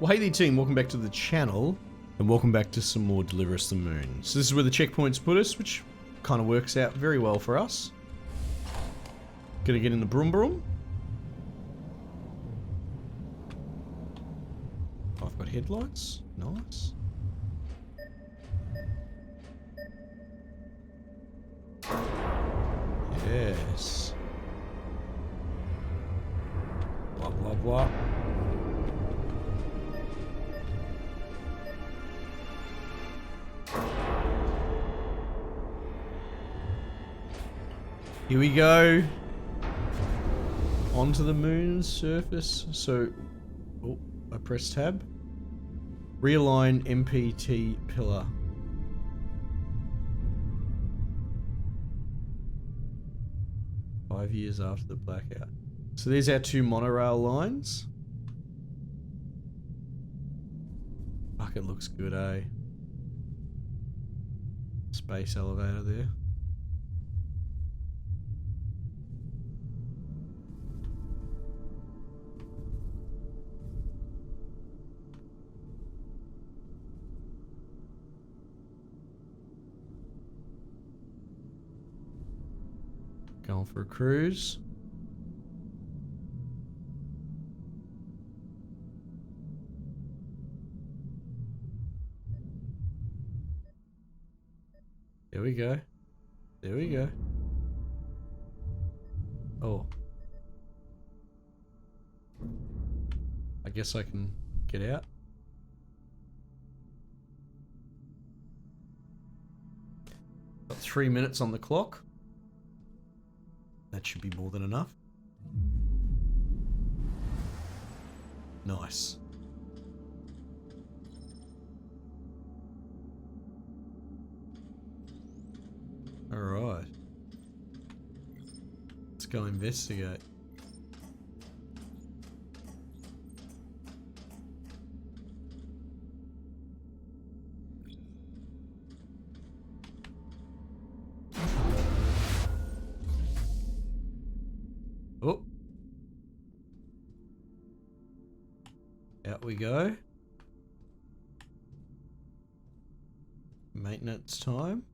Well, hey there team, welcome back to the channel, and welcome back to some more Deliver Us the Moon. So this is where the checkpoints put us, which kind of works out very well for us. Gonna get in the broom broom. Oh, I've got headlights, nice. Yes. Blah blah blah. Here we go. Onto the moon's surface. So, oh, I press tab. Realign MPT pillar. Five years after the blackout. So there's our two monorail lines. Fuck, it looks good, eh? Space elevator there. Going for a cruise. There we go. There we go. Oh. I guess I can get out. Got 3 minutes on the clock. That should be more than enough. Nice. Alright. Let's go investigate. Oh. Out we go. Maintenance time.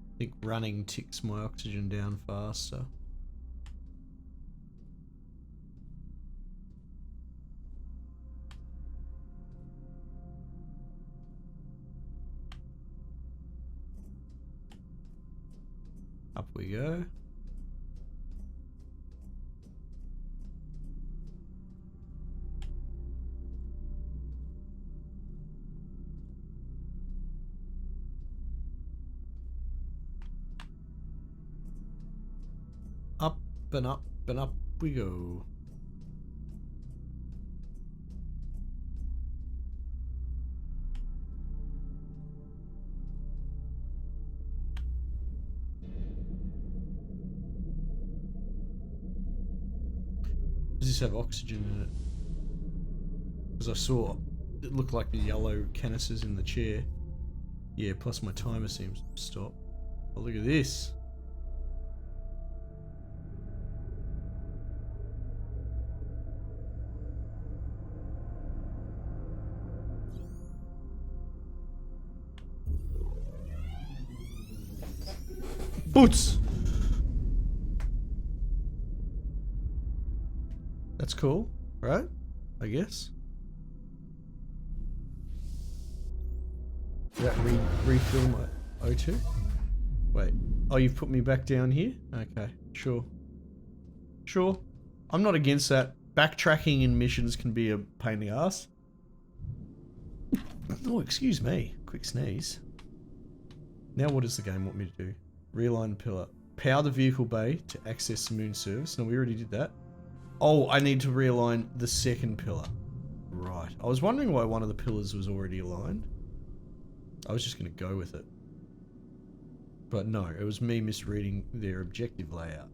I think running ticks my oxygen down faster. Up we go. Up and up and up we go. Does this have oxygen in it? Because I saw it looked like the yellow canisters in the chair. Yeah, plus my timer seems to stop. Oh, look at this. Boots! That's cool, right? I guess. Does that refill my O2? Wait. Oh, you've put me back down here? Okay, sure. Sure. I'm not against that. Backtracking in missions can be a pain in the ass. Oh, excuse me. Quick sneeze. Now what does the game want me to do? Realign the pillar. Power the vehicle bay to access the moon surface. No, we already did that. Oh, I need to realign the second pillar. Right. I was wondering why one of the pillars was already aligned. I was just going to go with it. But no, it was me misreading their objective layout.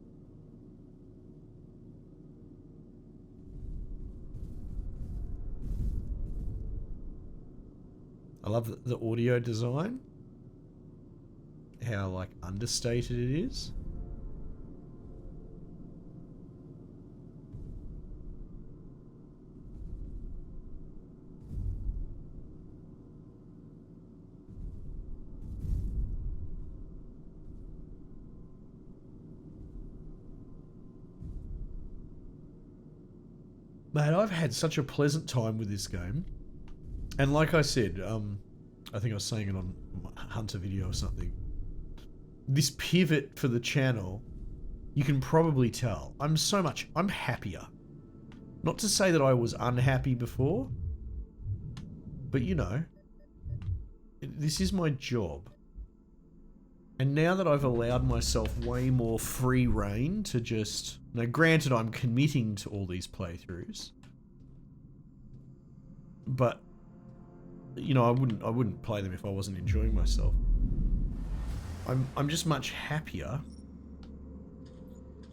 I love the audio design. How like understated it is. Man, I've had such a pleasant time with this game. And like I said, I think I was saying it on my Hunter video or something. This pivot for the channel, you can probably tell. I'm happier. Not to say that I was unhappy before, but you know, this is my job. And now that I've allowed myself way more free reign to just... Now granted, I'm committing to all these playthroughs. But, you know, I wouldn't play them if I wasn't enjoying myself. I'm just much happier.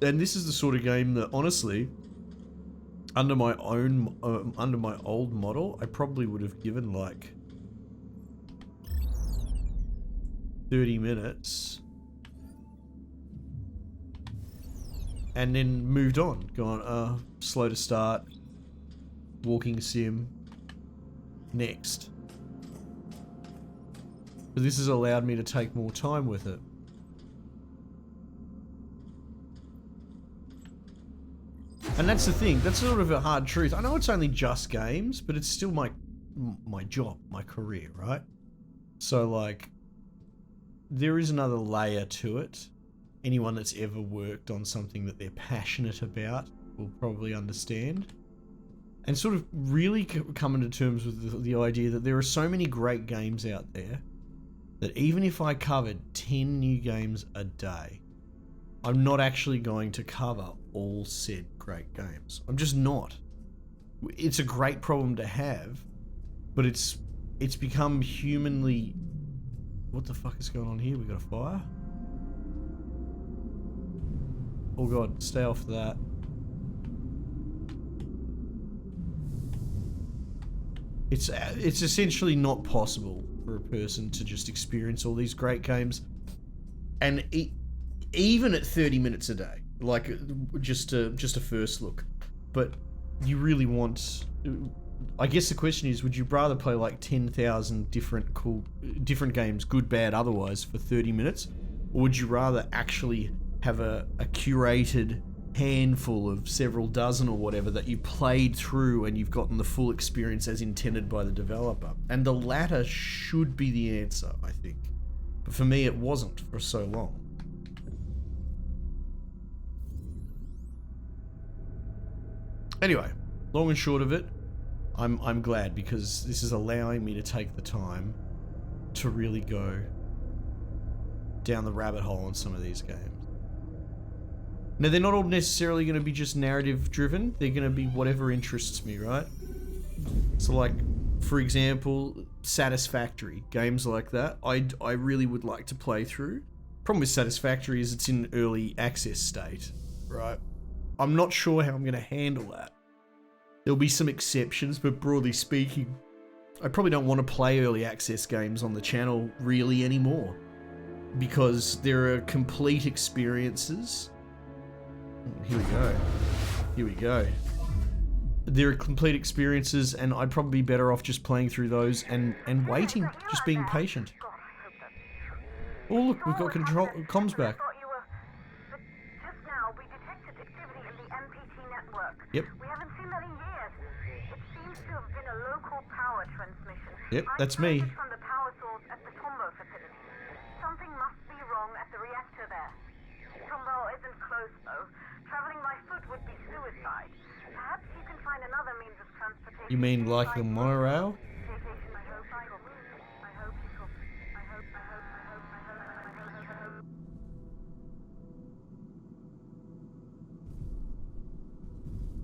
And this is the sort of game that, honestly, under my old model, I probably would have given like 30 minutes and then moved on. Gone, slow to start, walking sim, next. But this has allowed me to take more time with it. And that's the thing, that's sort of a hard truth. I know it's only just games, but it's still my job, my career, right? So like, there is another layer to it. Anyone that's ever worked on something that they're passionate about will probably understand. And sort of really coming to terms with the idea that there are so many great games out there that even if I covered 10 new games a day, I'm not actually going to cover all said great games. I'm just not. It's a great problem to have, but it's become humanly... What the fuck is going on here? We got a fire? Oh god, stay off that. It's essentially not possible for a person to just experience all these great games, and even at 30 minutes a day, like just a first look. But you really want... I guess the question is, would you rather play like 10,000 different games, good, bad, otherwise, for 30 minutes? Or would you rather actually have a curated handful of several dozen or whatever that you played through and you've gotten the full experience as intended by the developer? And the latter should be the answer, I think. But for me, it wasn't for so long. Anyway, long and short of it, I'm glad, because this is allowing me to take the time to really go down the rabbit hole on some of these games. Now, they're not all necessarily going to be just narrative driven. They're going to be whatever interests me, right? So like, for example, Satisfactory, games like that, I really would like to play through. Problem with Satisfactory is it's in early access state, right? I'm not sure how I'm going to handle that. There'll be some exceptions, but broadly speaking, I probably don't want to play early access games on the channel really anymore, because there are complete experiences. Here we go. Here we go. There are complete experiences, and I'd probably be better off just playing through those and waiting, just being patient. Oh look, we've got comms back. Yep. We haven't seen that in years. It seems to have been a local power transmission. Yep, that's me. From the power source at the Tombow facility. Something must be wrong at the reactor there. Tombow isn't close though. Traveling by foot would be suicide. Perhaps you can find another means of transportation. You mean like the monorail?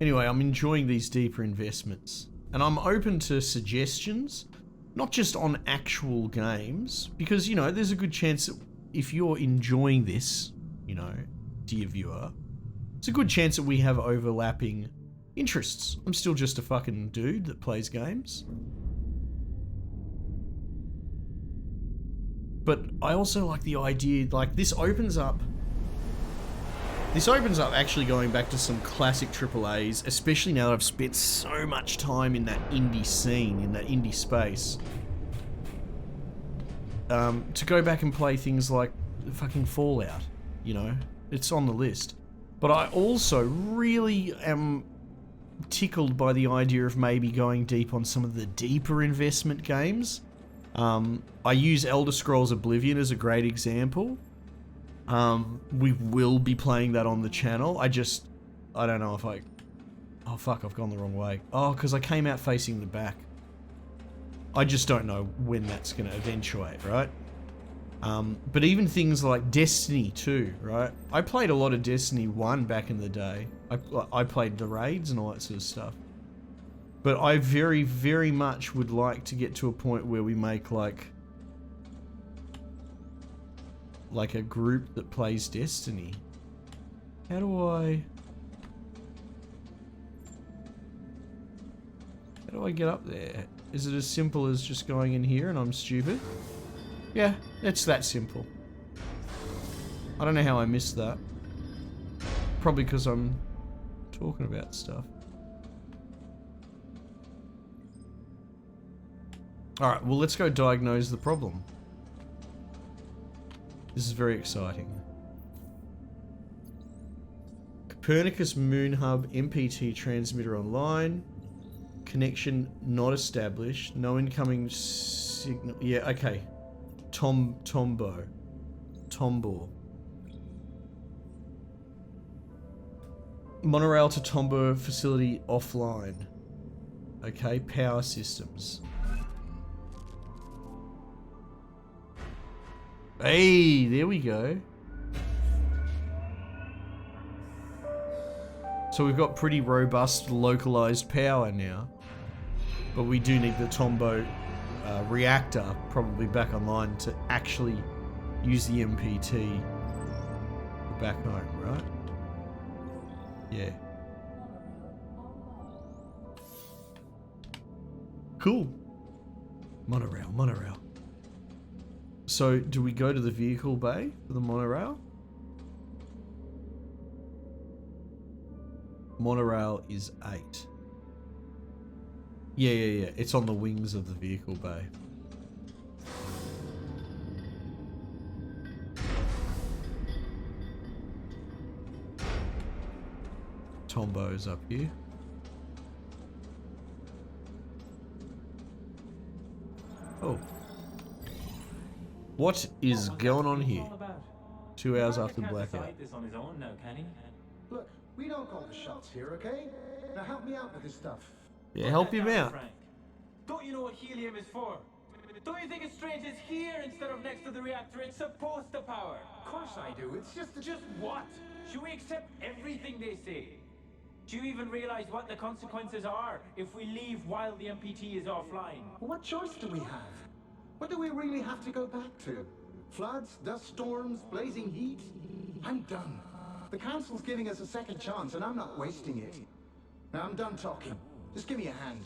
Anyway, I'm enjoying these deeper investments, and I'm open to suggestions, not just on actual games, because, you know, there's a good chance that if you're enjoying this, you know, dear viewer, it's a good chance that we have overlapping interests. I'm still just a fucking dude that plays games. But I also like the idea, like, this opens up actually going back to some classic AAAs, especially now that I've spent so much time in that indie scene, in that indie space. To go back and play things like fucking Fallout, you know, it's on the list. But I also really am tickled by the idea of maybe going deep on some of the deeper investment games. I use Elder Scrolls Oblivion as a great example. We will be playing that on the channel. I don't know if oh fuck, I've gone the wrong way. Oh, because I came out facing the back. I just don't know when that's going to eventuate, right? But even things like Destiny 2, right? I played a lot of Destiny 1 back in the day. I played the raids and all that sort of stuff. But I very, very much would like to get to a point where we make like a group that plays Destiny. How do I get up there? Is it as simple as just going in here and I'm stupid? Yeah, it's that simple. I don't know how I missed that. Probably because I'm talking about stuff. Alright, well let's go diagnose the problem. This is very exciting. Copernicus Moon Hub MPT transmitter online. Connection not established. No incoming signal. Yeah, okay. Tombor. Monorail to Tombor facility offline. Okay, power systems. Hey, there we go. So we've got pretty robust localized power now. But we do need the Tombo reactor probably back online to actually use the MPT back home, right? Yeah. Cool. Monorail. So, do we go to the vehicle bay for the monorail? Monorail is 8. Yeah. It's on the wings of the vehicle bay. Tombo's up here. Oh. What is going on here? 2 hours after blackout. Look, we don't call the shots here, okay? Now help me out with this stuff. Yeah, help him out. Frank. Don't you know what helium is for? Don't you think it's strange it's here instead of next to the reactor it's supposed to power? Of course I do. It's just what? Should we accept everything they say? Do you even realize what the consequences are if we leave while the MPT is offline? What choice do we have? What do we really have to go back to? Floods, dust storms, blazing heat? I'm done. The council's giving us a second chance and I'm not wasting it. Now I'm done talking. Just give me a hand.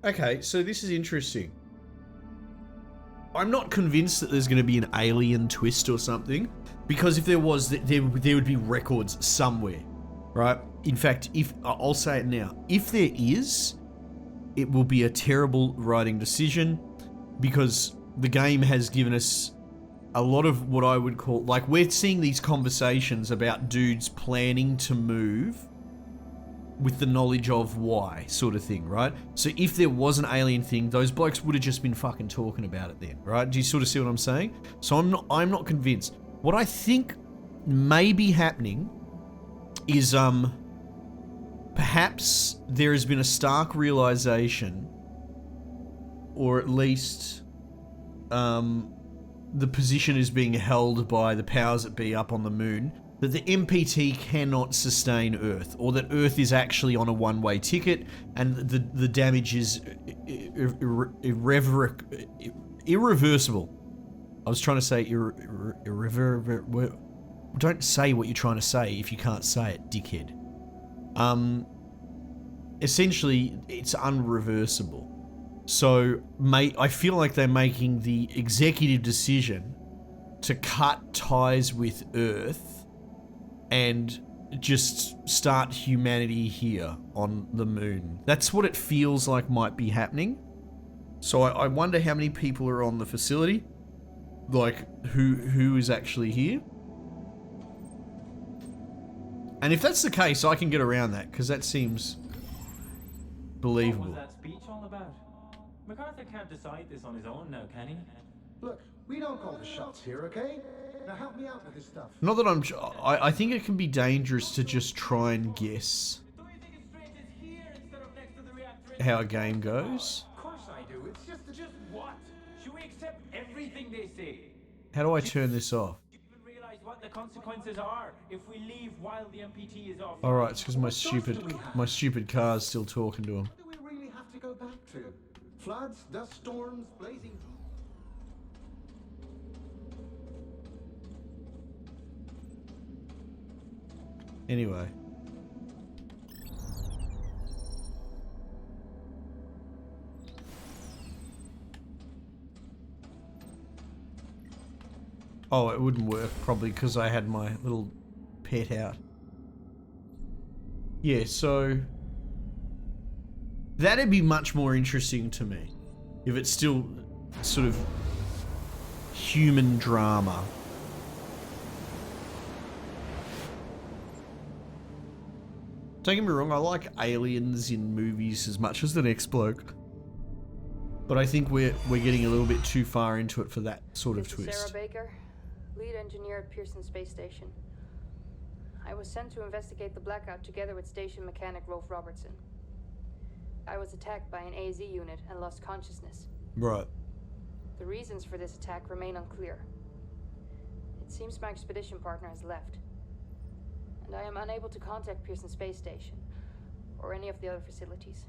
Okay, so this is interesting. I'm not convinced that there's going to be an alien twist or something, because if there was, there would be records somewhere, right? In fact, if I'll say it now, if there is, it will be a terrible writing decision, because the game has given us a lot of what I would call, like, we're seeing these conversations about dudes planning to move with the knowledge of why, sort of thing, right? So if there was an alien thing, those blokes would have just been fucking talking about it then, right? Do you sort of see what I'm saying? So I'm not convinced. What I think may be happening is perhaps there has been a stark realization, or at least the position is being held by the powers that be up on the moon, that the MPT cannot sustain Earth, or that Earth is actually on a one-way ticket, and the damage is irreversible. I was trying to say irreversible. Don't say what you're trying to say if you can't say it, dickhead. Essentially, it's unreversible. So, I feel like they're making the executive decision to cut ties with Earth and just start humanity here on the moon. That's what it feels like might be happening. So I wonder how many people are on the facility. Like, who is actually here. And if that's the case, I can get around that, because that seems believable. What was that speech all about? MacArthur can't decide this on his own now, can he? Look, we don't call the shots here, okay? Now help me out with this stuff. Not that I think it can be dangerous to just try and guess Don't you think it's strange it's here instead of next to the reactor? how a game goes. Of course I do. It's just Just what? Should we accept everything they say? How do I turn this off? Do you even realize what the consequences are if we leave while the MPT is off? Alright, it's because my stupid car's still talking to him. What do we really have to go back to? Floods, dust storms, blazing heat. Anyway. Oh, it wouldn't work probably because I had my little pet out. Yeah, so that'd be much more interesting to me if it's still sort of human drama. Don't get me wrong, I like aliens in movies as much as the next bloke. But I think we're getting a little bit too far into it for that sort of This is twist. Sarah Baker, lead engineer at Pearson Space Station. I was sent to investigate the blackout together with station mechanic Rolf Robertson. I was attacked by an AZ unit and lost consciousness. Right. The reasons for this attack remain unclear. It seems my expedition partner has left, and I am unable to contact Pearson Space Station or any of the other facilities.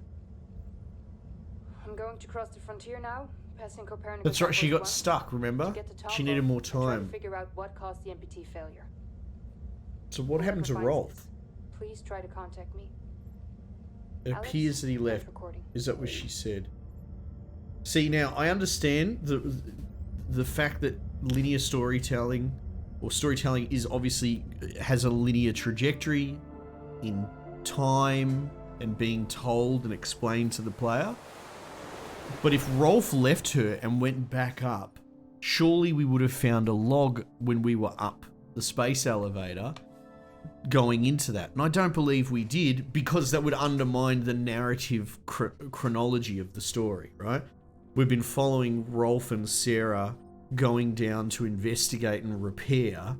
I'm going to cross the frontier now, passing Copernicus. That's right, she got Outpost 1, stuck, remember? to get to She Tombo needed more and try to time. figure out what caused the MPT failure. So what happened to Whoever finds Rolf? this, please try to contact me. It Alex, appears that he start left. recording. Is that what she said? See, now I understand the fact that linear storytelling or storytelling is obviously has a linear trajectory in time and being told and explained to the player. But if Rolf left her and went back up, surely we would have found a log when we were up the space elevator going into that. And I don't believe we did, because that would undermine the narrative chronology of the story, right? We've been following Rolf and Sarah going down to investigate and repair.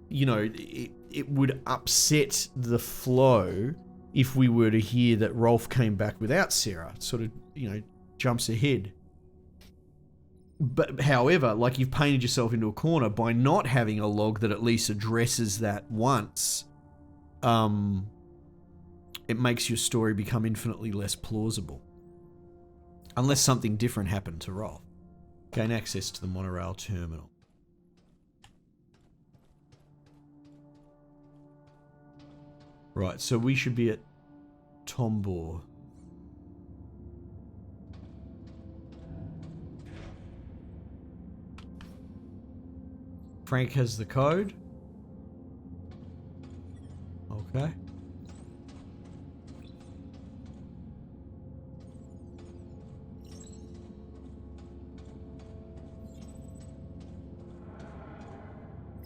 You know, it would upset the flow if we were to hear that Rolf came back without Sarah. Sort of, you know, jumps ahead. But however, like, you've painted yourself into a corner by not having a log that at least addresses that once. It makes your story become infinitely less plausible. Unless something different happened to Rolf. Gain access to the monorail terminal. Right, so we should be at Tombor. Frank has the code. Okay.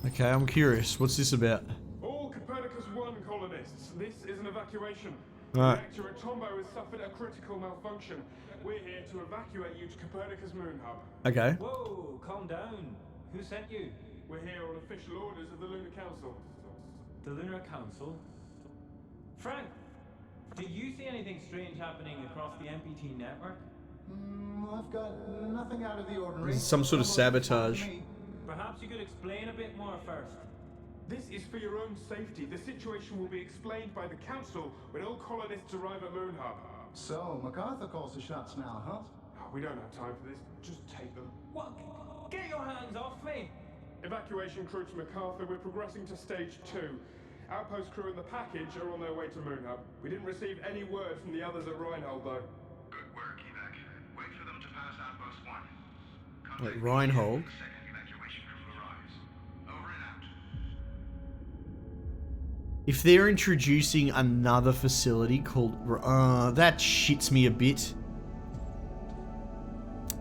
Okay, I'm curious. What's this about? All Copernicus 1 colonists, this is an evacuation. Right. The reactor at Tombo has suffered a critical malfunction. We're here to evacuate you to Copernicus Moon Hub. Okay. Whoa, calm down. Who sent you? We're here on official orders of the Lunar Council. The Lunar Council? Frank, do you see anything strange happening across the MPT network? I've got nothing out of the ordinary. This is some sort of sabotage. Perhaps you could explain a bit more first. This is for your own safety. The situation will be explained by the Council when all colonists arrive at Moon Hub. So, MacArthur calls the shots now, huh? We don't have time for this. Just take them. What? Get your hands off me! Evacuation crew to MacArthur. We're progressing to stage 2. Outpost crew and the package are on their way to Moon Hub. We didn't receive any word from the others at Reinhold, though. Good work, Evac. Wait for them to pass Outpost 1. Wait, Reinhold? The second evacuation crew arrives. Over and out. If they're introducing another facility called... that shits me a bit.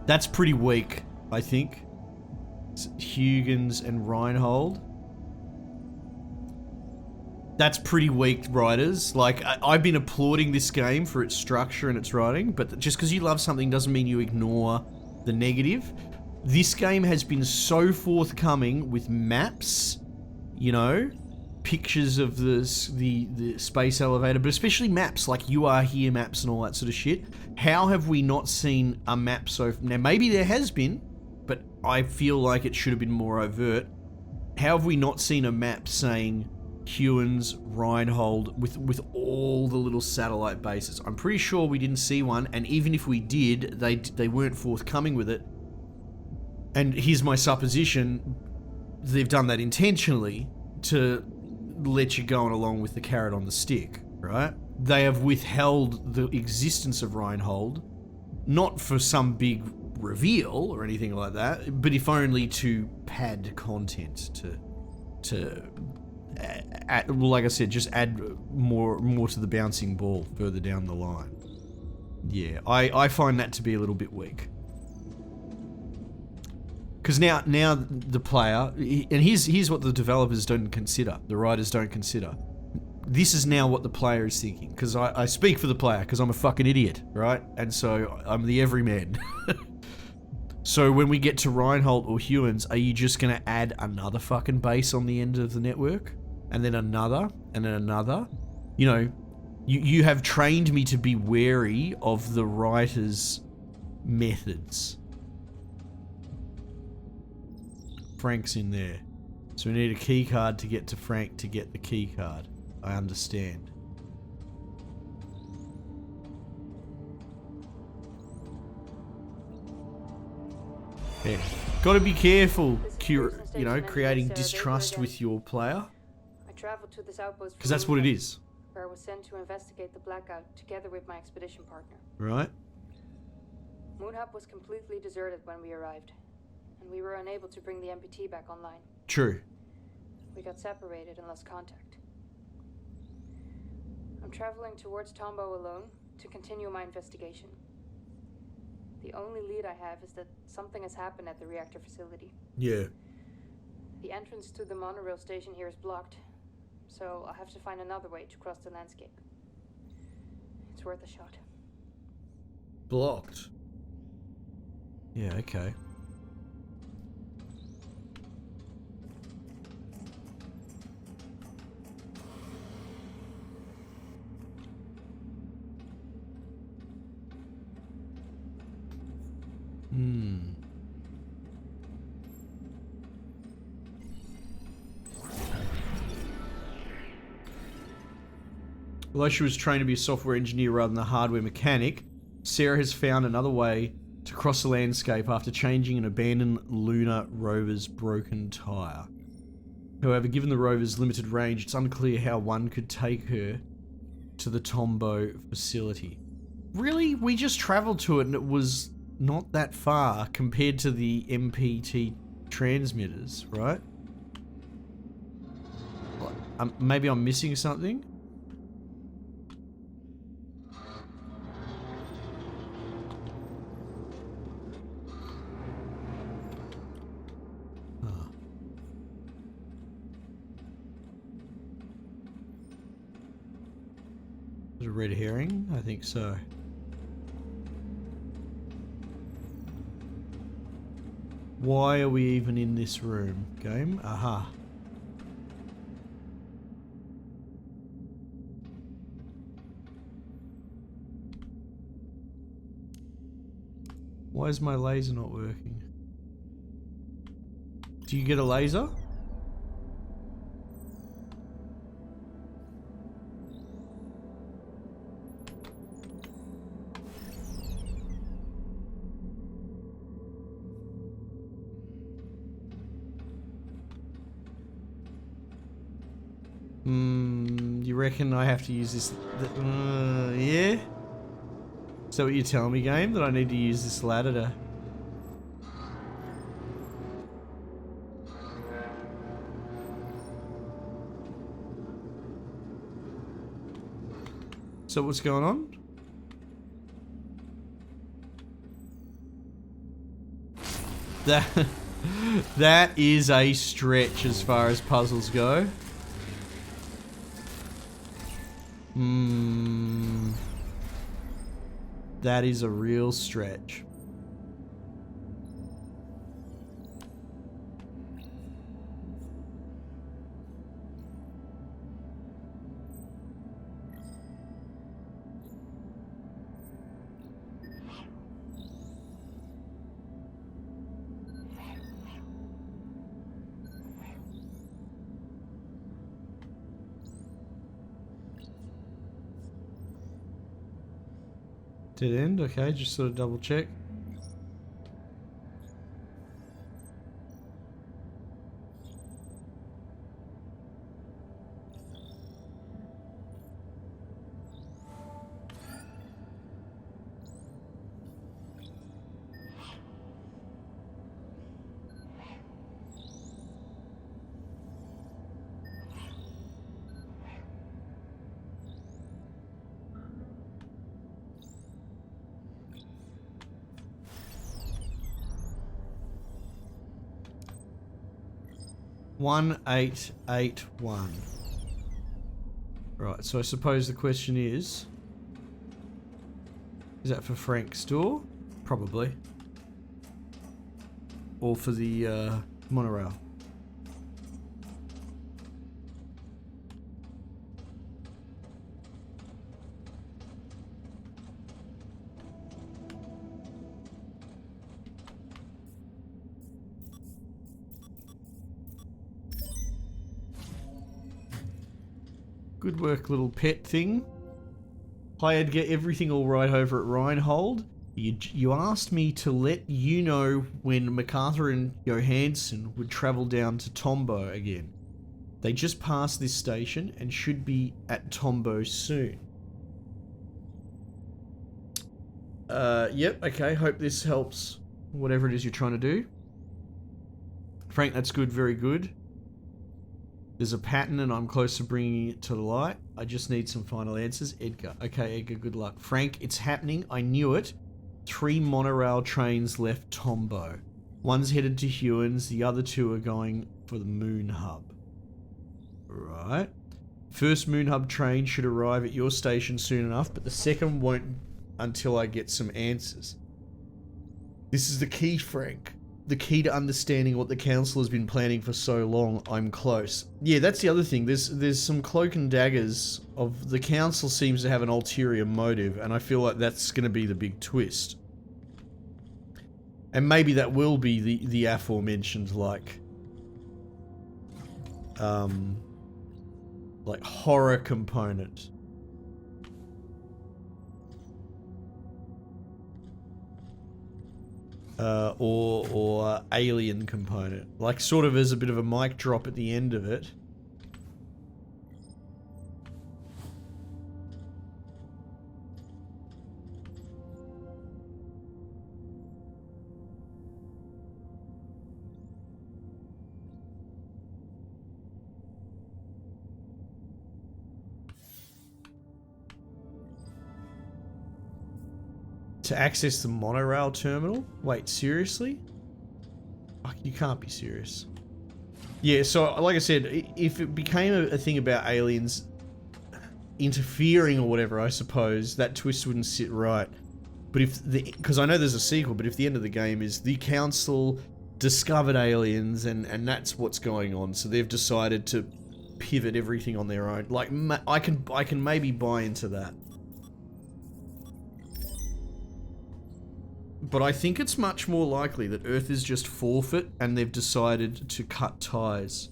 That's pretty weak, I think. It's Huygens and Reinhold. That's pretty weak, writers. Like, I've been applauding this game for its structure and its writing, but just because you love something doesn't mean you ignore the negative. This game has been so forthcoming with maps, you know, pictures of the space elevator, but especially maps, like You Are Here maps and all that sort of shit. How have we not seen a map now, maybe there has been, but I feel like it should have been more overt. How have we not seen a map saying Hewins, Reinhold, with all the little satellite bases? I'm pretty sure we didn't see one, and even if we did, they weren't forthcoming with it. And here's my supposition, they've done that intentionally to let you go on along with the carrot on the stick, right? They have withheld the existence of Reinhold, not for some big reveal or anything like that, but if only to pad content, to like I said, just add more to the bouncing ball further down the line. Yeah, I find that to be a little bit weak. Because now the player, and here's what the developers don't consider, the writers don't consider. This is now what the player is thinking. Because I speak for the player, because I'm a fucking idiot, right? And so I'm the everyman. So when we get to Reinhold or Hewins, are you just going to add another fucking base on the end of the network? And then another, and then another? You know, you have trained me to be wary of the writer's methods. Frank's in there. So we need a key card to get to Frank to get the key card. I understand. Yeah. Gotta be careful, creating distrust with your player. I traveled to this outpost because that's what it is. Where I was sent to investigate the blackout together with my expedition partner. Right. Moonhub was completely deserted when we arrived, and we were unable to bring the MPT back online. True. We got separated and lost contact. I'm traveling towards Tombow alone to continue my investigation. The only lead I have is that something has happened at the reactor facility. Yeah. The entrance to the monorail station here is blocked, so I'll have to find another way to cross the landscape. It's worth a shot. Blocked? Yeah, okay. Although she was trained to be a software engineer rather than a hardware mechanic, Sarah has found another way to cross the landscape after changing an abandoned lunar rover's broken tyre. However, given the rover's limited range, it's unclear how one could take her to the Tombow facility. Really? We just travelled to it and it was not that far compared to the MPT transmitters, right? Maybe I'm missing something? Is it a red herring? I think so. Why are we even in this room? Game? Aha. Why is my laser not working? Do you get a laser? You reckon I have to use this? Yeah? Is that what you're telling me, game? That I need to use this ladder to... So what's going on? That is a stretch as far as puzzles go. That is a real stretch. Dead end, okay, just sort of double check. One 881. Right, so I suppose the question is that for Frank's door? Probably. Or for the monorail? Good work, little pet thing. Hi, Edgar. Everything all right over at Reinhold? You asked me to let you know when MacArthur and Johansson would travel down to Tombo again. They just passed this station and should be at Tombo soon. Yep, okay. Hope this helps. Whatever it is you're trying to do. Frank, that's good. Very good. There's a pattern and I'm close to bringing it to the light. I just need some final answers. Edgar. Okay, Edgar, good luck. Frank, it's happening. I knew it. 3 monorail trains left Tombo. One's headed to Hewins. The other 2 are going for the Moon Hub. Right. First Moon Hub train should arrive at your station soon enough, but the second won't until I get some answers. This is the key, Frank. The key to understanding what the council has been planning for so long. I'm close. Yeah, that's the other thing. There's some cloak and daggers of the council seems to have an ulterior motive, and I feel like that's going to be the big twist. And maybe that will be the aforementioned like horror component. Or alien component. Like, sort of as a bit of a mic drop at the end of it. To access the monorail terminal? Wait, seriously? Fuck, you can't be serious. Yeah, so like I said, if it became a thing about aliens interfering or whatever, I suppose that twist wouldn't sit right. But if because I know there's a sequel, but if the end of the game is the council discovered aliens and that's what's going on, so they've decided to pivot everything on their own. Like, I can maybe buy into that. But I think it's much more likely that Earth is just forfeit and they've decided to cut ties.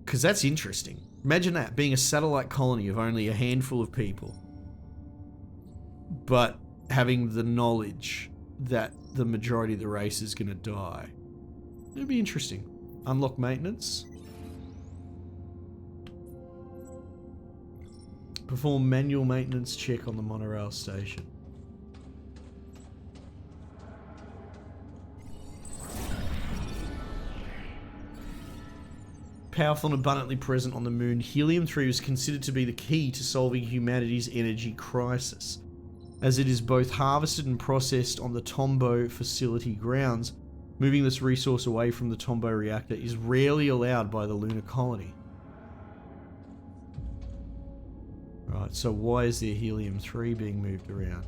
Because that's interesting. Imagine that, being a satellite colony of only a handful of people. But having the knowledge that the majority of the race is going to die. It'd be interesting. Unlock maintenance. Perform manual maintenance check on the monorail station. Powerful and abundantly present on the moon, helium-3 is considered to be the key to solving humanity's energy crisis. As it is both harvested and processed on the Tombo facility grounds, moving this resource away from the Tombo reactor is rarely allowed by the lunar colony. Right, so why is there helium-3 being moved around?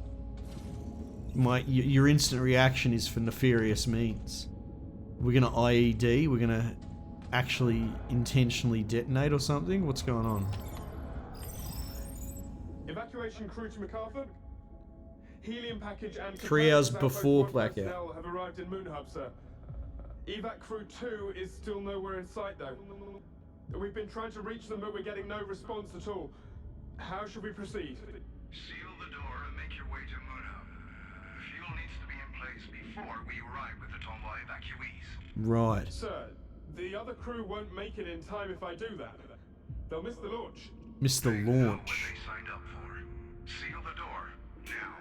Your instant reaction is for nefarious means. We're gonna IED? We're gonna actually intentionally detonate or something? What's going on? Evacuation crew to MacArthur. Helium package and 3 hours components before outpost blackout. personnel have arrived in Moon Hub, sir. Evac crew 2 is still nowhere in sight, though. We've been trying to reach them, but we're getting no response at all. How should we proceed? Seal the door and make your way to Moon Hub. Fuel needs to be in place before we arrive with the Tomboy evacuees. Right. Sir, the other crew won't make it in time if I do that. They'll miss the launch. Miss the They know what launch. they signed up for. Seal the door now.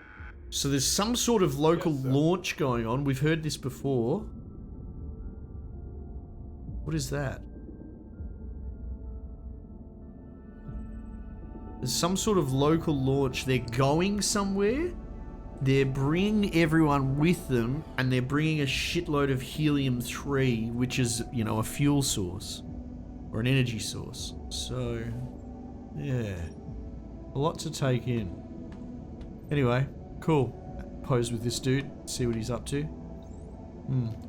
So there's some sort of local Yes, sir. launch going on. We've heard this before. What is that? There's some sort of local launch. They're going somewhere. They're bringing everyone with them, and they're bringing a shitload of helium-3, which is, you know, a fuel source or an energy source. So, yeah, a lot to take in. Anyway, cool. Pose with this dude, see what he's up to.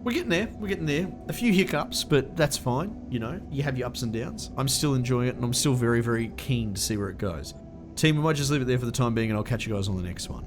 We're getting there. We're getting there. A few hiccups, but that's fine. You know, you have your ups and downs. I'm still enjoying it, and I'm still very, very keen to see where it goes. Team, we might just leave it there for the time being, and I'll catch you guys on the next one.